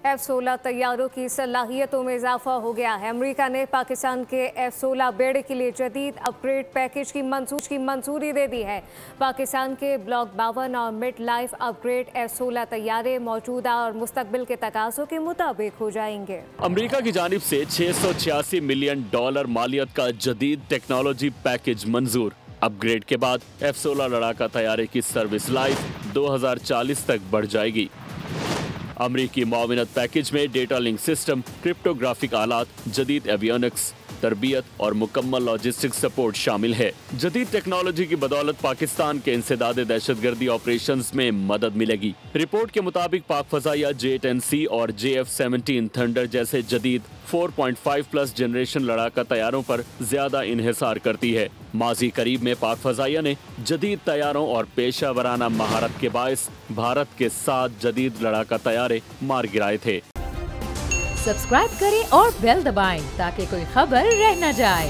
F-16 तैयारों की सलाहियतों में इजाफा हो गया है। अमेरिका ने पाकिस्तान के F-16 बेड़े के लिए जदीद अपग्रेड पैकेज की मंजूरी दे दी है। पाकिस्तान के ब्लॉक 52 और मिड लाइफ अपग्रेड F-16 तैयारे मौजूदा और मुस्तकबिल के तकाज़ों के मुताबिक हो जाएंगे। अमेरिका की जानिब से $686 मिलियन मालियत का जदीद टेक्नोलॉजी पैकेज मंजूर। अपग्रेड के बाद F-16 लड़ाका तैयारे की सर्विस लाइफ 2040 तक बढ़ जाएगी। अमरीकी मुआविनत पैकेज में डेटा लिंक सिस्टम, क्रिप्टोग्राफिक आलात, जदीद एवियोनिक्स, तरबियत और मुकम्मल लॉजिस्टिक सपोर्ट शामिल है। जदीद टेक्नोलॉजी की बदौलत पाकिस्तान के इंसदादे दहशतगर्दी ऑपरेशंस में मदद मिलेगी। रिपोर्ट के मुताबिक पाक फजाइया J-10C और JF-17 थंडर जैसे जदीद 4.5+ जनरेशन लड़ाका तैयारों पर ज्यादा इन्हिसार करती है। माजी करीब में पाक फजाइया ने जदीद तैयारों और पेशा वराना महारत के बायस भारत के 7 जदीद लड़ाका तैयारे मार गिराए थे। सब्सक्राइब करें और बेल दबाएं ताकि कोई खबर रह न जाए।